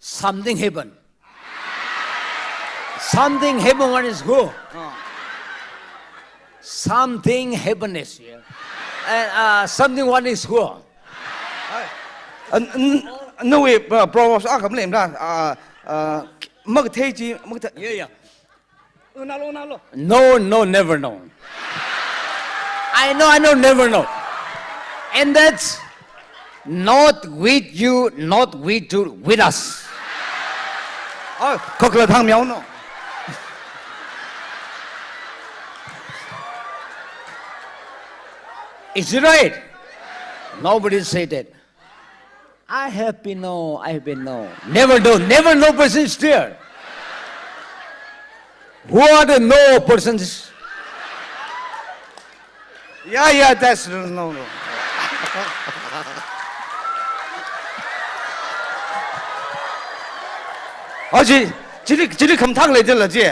something heaven. Something heaven one is good. Something heaven is here. And something one is good. No way, Proverbs come name that. Magteji, Yeah. no. No, never know. I know, never know. And that's not with you, not with you, with us. Cockle Tang Miao no. Is it right? Nobody said that. I have been no. Never know person is there. Who are the no persons? Yeah, that's no. Chỉ come thang lại chứ là gì?